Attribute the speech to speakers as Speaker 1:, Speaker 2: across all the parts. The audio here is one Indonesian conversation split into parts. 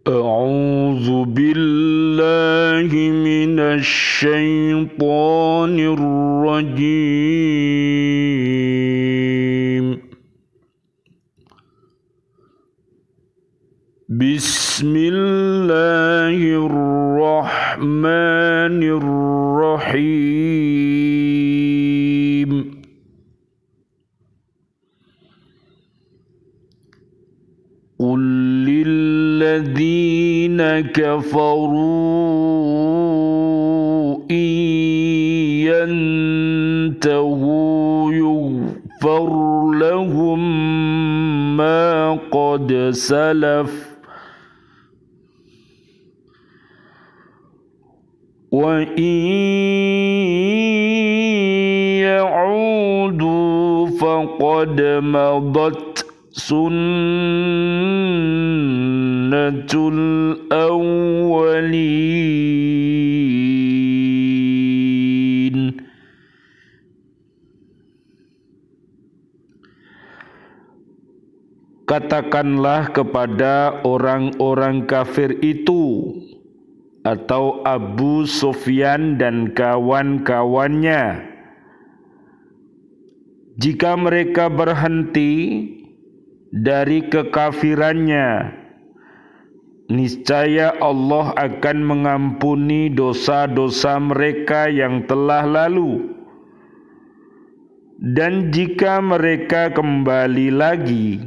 Speaker 1: أعوذ بالله من الشيطان الرجيم. بسم الله الرحمن الرحيم. قل للذين كفروا إن ينتهوا يغفر لهم ما قد سلف وإن يعودوا فقد مضت سنة الأولين. Katakanlah kepada orang-orang kafir itu atau Abu Sufyan dan kawan-kawannya, jika mereka berhenti dari kekafirannya, niscaya Allah akan mengampuni dosa-dosa mereka yang telah lalu. Dan jika mereka kembali lagi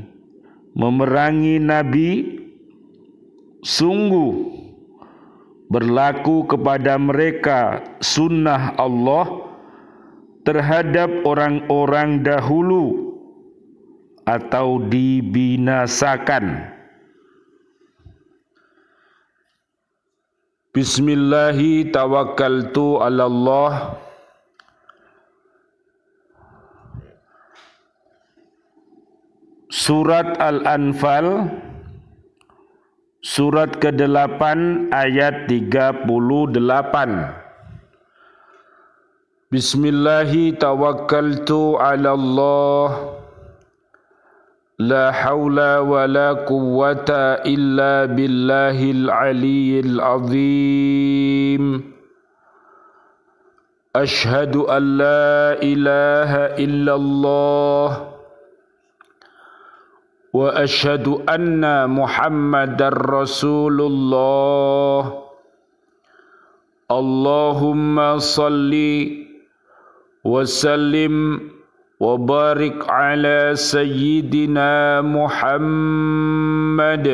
Speaker 1: memerangi Nabi, sungguh berlaku kepada mereka sunnah Allah terhadap orang-orang dahulu atau dibinasakan. Bismillahi tawakkaltu ala Allah. Surat Al-Anfal, surat ke-8 ayat 38. Bismillahi tawakkaltu ala Allah. La hawla wa la quwwata illa billahil aliyyil azim. Ashhadu an la ilaha illallah wa ashhadu anna Muhammadar Rasulullah. Allahumma salli wa sallim wa barik ala sayyidina Muhammad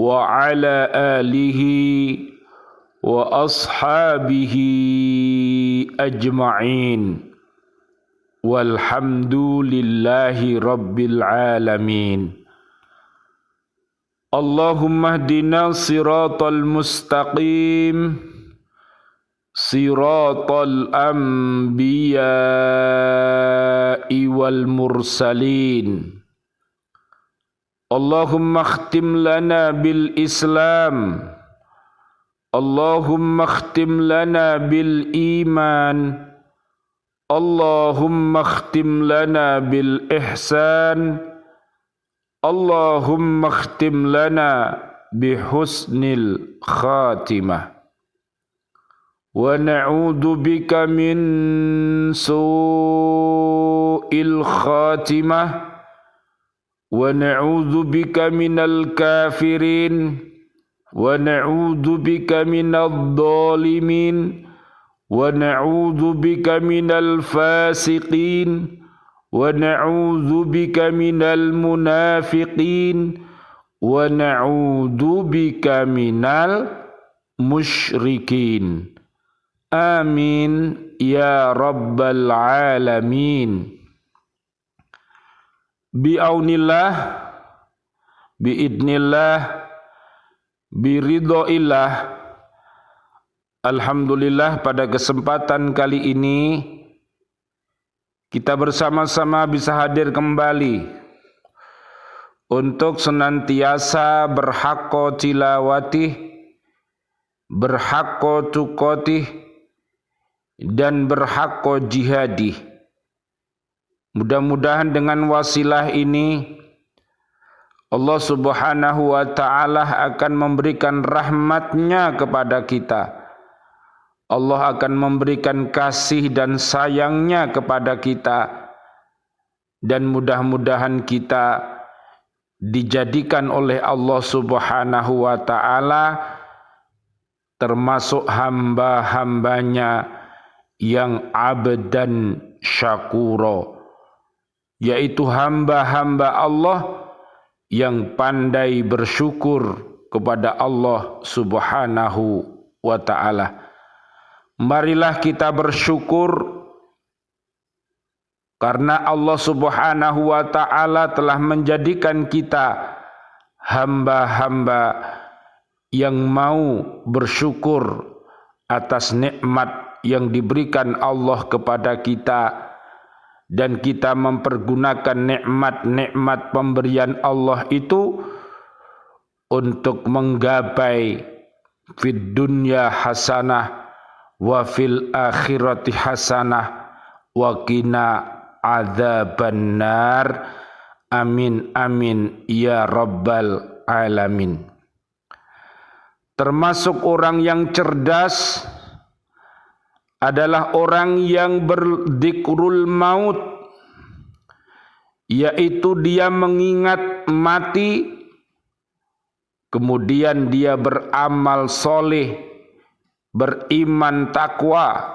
Speaker 1: wa ala alihi wa ashabihi ajma'in. Walhamdulillahi rabbil alamin. Allahumma hdina siratal mustaqim, siratal anbiya'i wal mursalin. Allahumma khtim lana bil Islam, Allahumma khtim lana bil iman, Allahumma khtim lana bil ihsan, Allahumma khtim lana bihusnil khatimah. Wa na'udzu bika min su'il khatimah, wa na'udzu bika minal kafirin, wa na'udzu bika minadh dhalimin, wa na'udzu bika minal fasiqin, wa na'udzu bika minal munafiqin, wa na'udzu bika minal musyrikin. Amin ya rabbal alamin. Bi'aunillah, biidnillah, biridhoillah. Alhamdulillah, pada kesempatan kali ini kita bersama-sama bisa hadir kembali untuk senantiasa berhaqqa tilawatih, berhaqqa tuqatih, dan berhaqqa jihadih. Mudah-mudahan dengan wasilah ini Allah Subhanahu wa ta'ala akan memberikan rahmatnya kepada kita. Allah akan memberikan kasih dan sayangnya kepada kita. Dan mudah-mudahan kita dijadikan oleh Allah Subhanahu wa ta'ala termasuk hamba-hambanya yang abdan syakuro, yaitu hamba-hamba Allah yang pandai bersyukur kepada Allah Subhanahu wa ta'ala. Marilah kita bersyukur karena Allah Subhanahu wa ta'ala telah menjadikan kita hamba-hamba yang mau bersyukur atas nikmat yang diberikan Allah kepada kita, dan kita mempergunakan nikmat-nikmat pemberian Allah itu untuk menggapai fid dunya hasanah wa fil akhirati hasanah wa qina adzabannar. Amin amin ya rabbal alamin. Termasuk orang yang cerdas adalah orang yang berdzikrul maut, yaitu dia mengingat mati, kemudian dia beramal soleh, beriman takwa,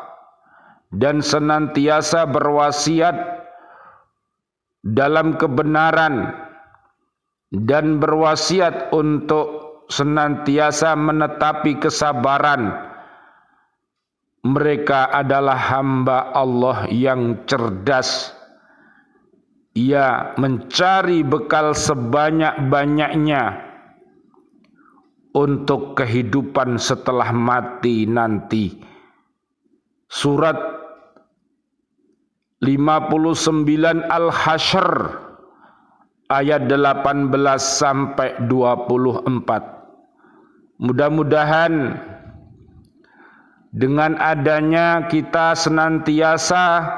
Speaker 1: dan senantiasa berwasiat dalam kebenaran, dan berwasiat untuk senantiasa menetapi kesabaran. Mereka adalah hamba Allah yang cerdas. Ia mencari bekal sebanyak-banyaknya untuk kehidupan setelah mati nanti. Surat 59 Al-Hasyr ayat 18 sampai 24. Mudah-mudahan dengan adanya kita senantiasa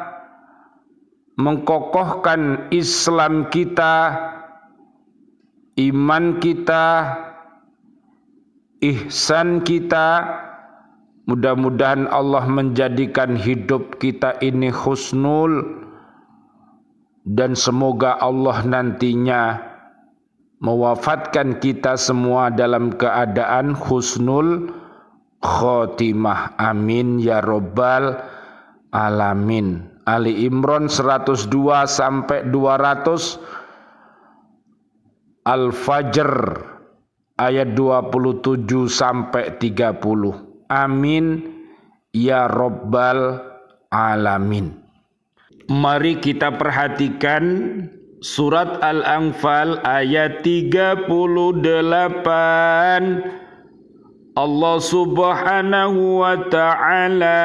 Speaker 1: mengkokohkan Islam kita, iman kita, ihsan kita, mudah-mudahan Allah menjadikan hidup kita ini husnul, dan semoga Allah nantinya mewafatkan kita semua dalam keadaan husnul khotimah. Amin ya rabbal alamin. Ali Imran 102 sampai 200, Al-Fajr ayat 27 sampai 30. Amin ya rabbal alamin. Mari kita perhatikan surat Al-Anfal ayat 38. Allah Subhanahu wa ta'ala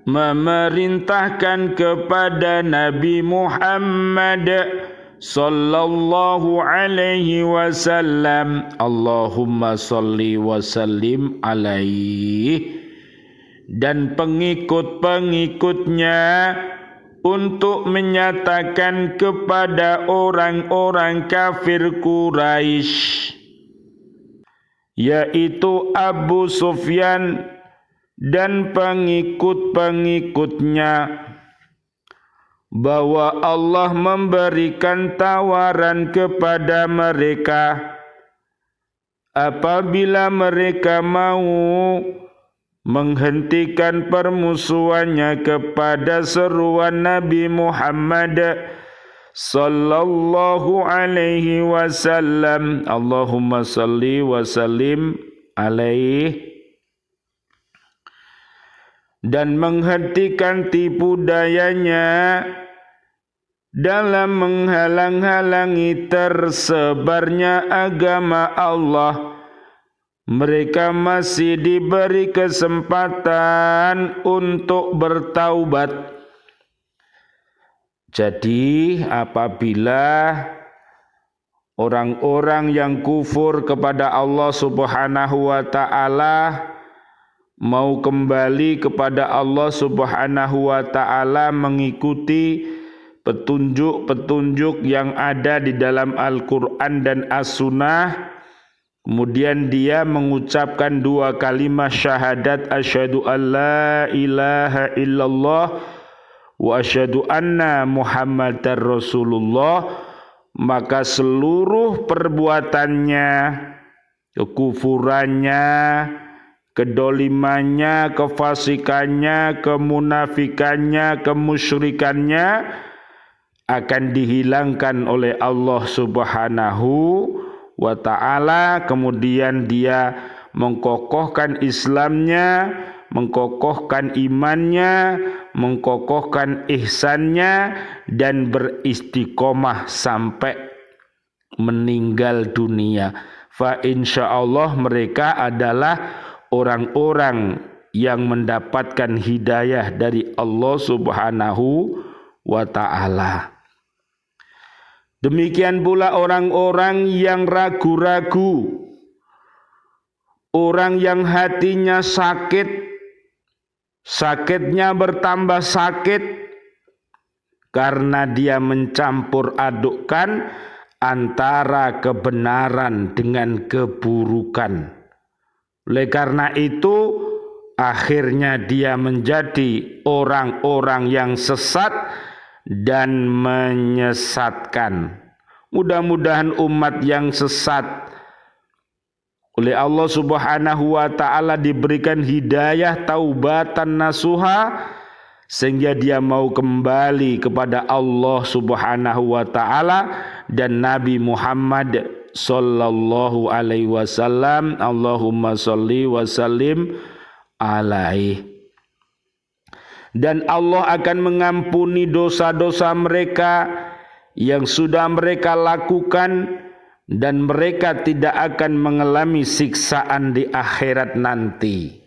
Speaker 1: memerintahkan kepada Nabi Muhammad sallallahu alaihi wasallam, Allahumma salli wa sallim alaihi, dan pengikut-pengikutnya untuk menyatakan kepada orang-orang kafir Quraisy, yaitu Abu Sufyan dan pengikut-pengikutnya, bahwa Allah memberikan tawaran kepada mereka apabila mereka mau menghentikan permusuhannya kepada seruan Nabi Muhammad sallallahu alaihi wasallam, Allahumma salli wa sallim alaihi, dan menghentikan tipu dayanya dalam menghalang-halangi tersebarnya agama Allah, mereka masih diberi kesempatan untuk bertaubat. Jadi apabila orang-orang yang kufur kepada Allah Subhanahu wa ta'ala mau kembali kepada Allah Subhanahu wa ta'ala, mengikuti petunjuk-petunjuk yang ada di dalam Al-Quran dan As-Sunnah. Kemudian dia mengucapkan 2 kalimat syahadat, asyhadu an la ilaha illallah wa asyhadu anna Muhammadar Rasulullah, maka seluruh perbuatannya, kekufurannya, kedolimannya, kefasikannya, kemunafikannya, kemusyrikannya akan dihilangkan oleh Allah Subhanahu wa ta'ala. Kemudian dia mengkokohkan Islamnya, mengkokohkan imannya, mengkokohkan ihsannya, dan beristiqomah sampai meninggal dunia. Fa insyaallah mereka adalah orang-orang yang mendapatkan hidayah dari Allah Subhanahu wa ta'ala. Demikian pula orang-orang yang ragu-ragu, orang yang hatinya sakit, sakitnya bertambah sakit karena dia mencampur adukkan antara kebenaran dengan keburukan. Oleh karena itu akhirnya dia menjadi orang-orang yang sesat dan menyesatkan. Mudah-mudahan umat yang sesat oleh Allah Subhanahu wa ta'ala diberikan hidayah taubatan nasuha, sehingga dia mau kembali kepada Allah Subhanahu wa ta'ala dan Nabi Muhammad sallallahu alaihi wasallam. Allahumma sholli wa sallim alaihi. Dan Allah akan mengampuni dosa-dosa mereka yang sudah mereka lakukan, dan mereka tidak akan mengalami siksaan di akhirat nanti.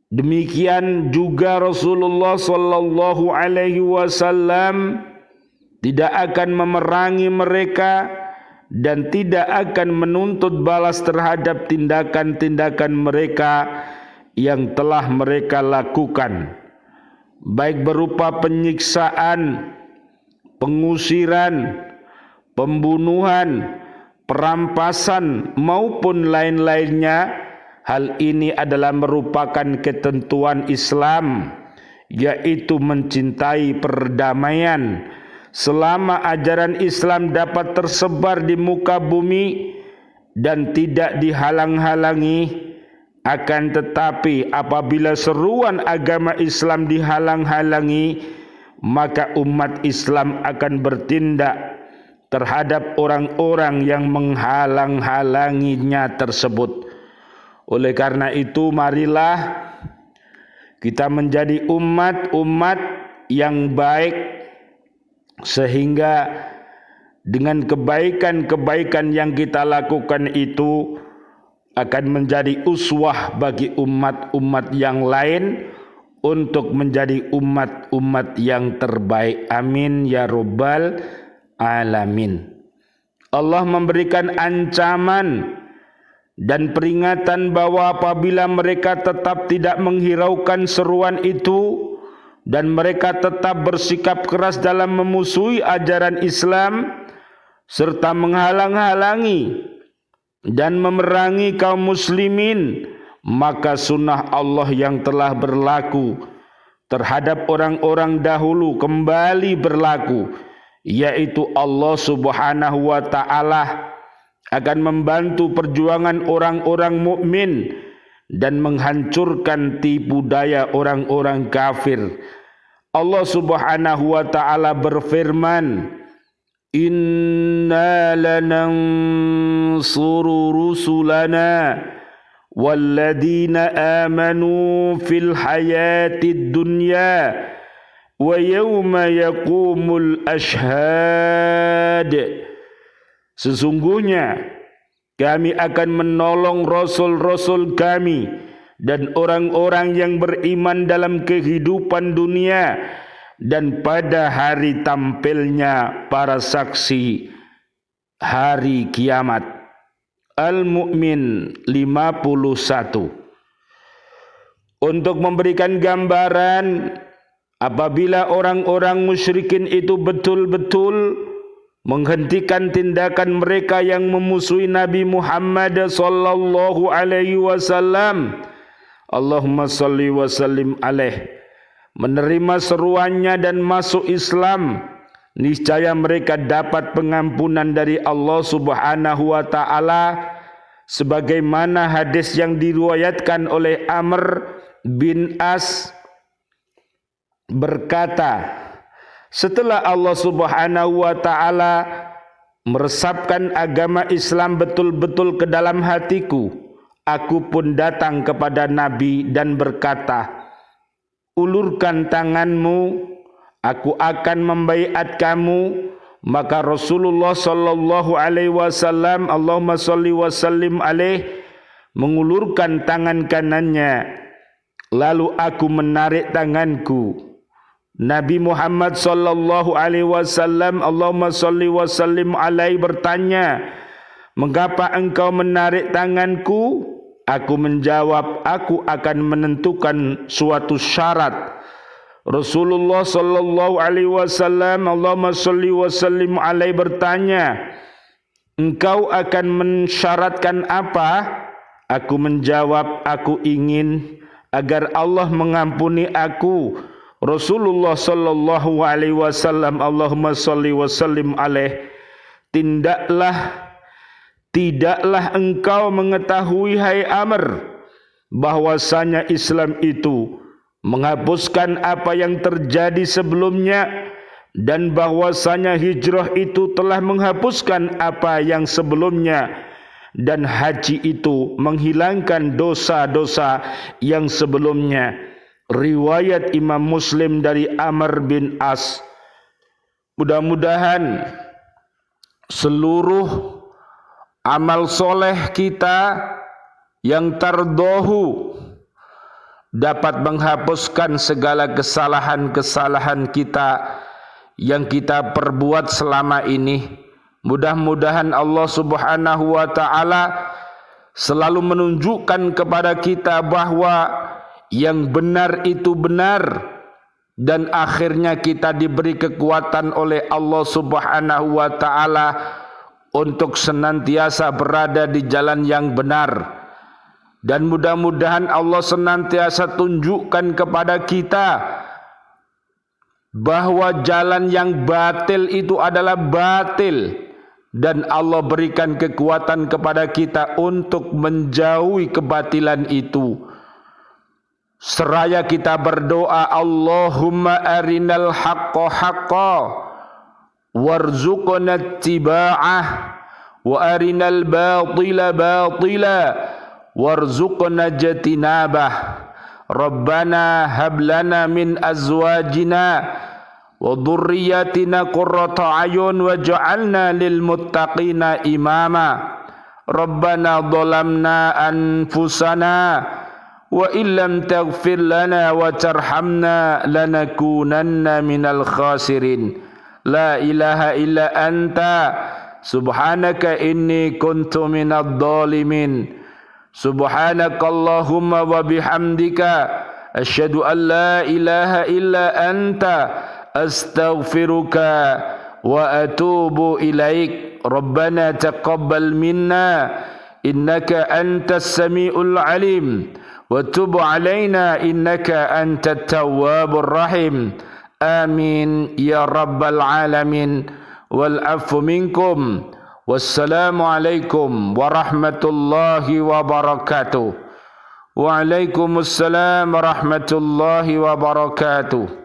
Speaker 1: Demikian juga Rasulullah sallallahu alaihi wasallam tidak akan memerangi mereka dan tidak akan menuntut balas terhadap tindakan-tindakan mereka yang telah mereka lakukan, baik berupa penyiksaan, pengusiran, pembunuhan, perampasan maupun lain-lainnya. Hal ini adalah merupakan ketentuan Islam, yaitu mencintai perdamaian. Selama ajaran Islam dapat tersebar di muka bumi dan tidak dihalang-halangi, akan tetapi apabila seruan agama Islam dihalang-halangi, maka umat Islam akan bertindak terhadap orang-orang yang menghalang-halanginya tersebut. Oleh karena itu, marilah kita menjadi umat-umat yang baik, sehingga dengan kebaikan-kebaikan yang kita lakukan itu akan menjadi uswah bagi umat-umat yang lain untuk menjadi umat-umat yang terbaik. Amin ya rabbal alamin. Allah memberikan ancaman dan peringatan bahwa apabila mereka tetap tidak menghiraukan seruan itu dan mereka tetap bersikap keras dalam memusuhi ajaran Islam serta menghalang-halangi dan memerangi kaum muslimin, maka sunnah Allah yang telah berlaku terhadap orang-orang dahulu kembali berlaku, yaitu Allah Subhanahu wa ta'ala akan membantu perjuangan orang-orang mukmin dan menghancurkan tipu daya orang-orang kafir. Allah Subhanahu wa ta'ala berfirman, Inna lanansuru rusulana walladina amanu fil hayatid dunya wa yawma yaqumul ashhad. Sesungguhnya kami akan menolong rasul-rasul kami dan orang-orang yang beriman dalam kehidupan dunia dan pada hari tampilnya para saksi hari kiamat. Al-Mu'min 51. Untuk memberikan gambaran apabila orang-orang musyrikin itu betul-betul menghentikan tindakan mereka yang memusuhi Nabi Muhammad sallallahu alaihi wasallam, Allahumma salli wa sallim alaih, menerima seruannya dan masuk Islam, niscaya mereka dapat pengampunan dari Allah Subhanahu wa taala, sebagaimana hadis yang diriwayatkan oleh Amr bin As berkata, setelah Allah Subhanahu wa taala meresapkan agama Islam betul-betul ke dalam hatiku, aku pun datang kepada Nabi dan berkata, ulurkan tanganmu, aku akan membaiat kamu. Maka Rasulullah sallallahu alaihi wasallam, Allahumma shalli wa sallim alaih, mengulurkan tangan kanannya, lalu aku menarik tanganku. Nabi Muhammad sallallahu alaihi wasallam, Allahumma shalli wa sallim alaihi, bertanya, mengapa engkau menarik tanganku? Aku menjawab, aku akan menentukan suatu syarat. Rasulullah sallallahu alaihi wasallam, Allahumma shalli wa sallim alaihi, bertanya, engkau akan mensyaratkan apa? Aku menjawab, aku ingin agar Allah mengampuni aku. Rasulullah sallallahu alaihi wasallam, Allahumma shalli wa sallim alaih, tidaklah engkau mengetahui, hai Amr, bahwasanya Islam itu menghapuskan apa yang terjadi sebelumnya, dan bahwasanya hijrah itu telah menghapuskan apa yang sebelumnya, dan haji itu menghilangkan dosa-dosa yang sebelumnya. Riwayat Imam Muslim dari Amr bin As. Mudah-mudahan seluruh amal soleh kita yang terdohu dapat menghapuskan segala kesalahan-kesalahan kita yang kita perbuat selama ini. Mudah-mudahan Allah Subhanahu wa taala selalu menunjukkan kepada kita bahwa yang benar itu benar, dan akhirnya kita diberi kekuatan oleh Allah Subhanahu wa taala untuk senantiasa berada di jalan yang benar. Dan mudah-mudahan Allah senantiasa tunjukkan kepada kita bahwa jalan yang batil itu adalah batil, dan Allah berikan kekuatan kepada kita untuk menjauhi kebatilan itu. Seraya kita berdoa, Allahumma arinal haqqa haqqa warzuqna ittiba'ah wa arinal batila batila warzuqna jatinabah. Rabbana hablana min azwajina wa dhurriyyatina qurrata ayun waj'alna lil muttaqina imama. Rabbana dhalamna anfusana wa illam taghfir lana wa tarhamna lanakunanna minal khasirin. La ilaha illa anta subhanaka inni kuntu minadh dhalimin. Subhanakallahumma wa bihamdika asyhadu an la ilaha illa anta astaghfiruka wa atubu ilaik. Rabbana taqabbal minna innaka antas samiul alim wa tub alaina innaka antat tawwabur rahim. Amin ya rabbal alamin. Wal afu minkum. Wassalamu alaikum warahmatullahi wabarakatuh. Waalaikumsalam warahmatullahi wabarakatuh.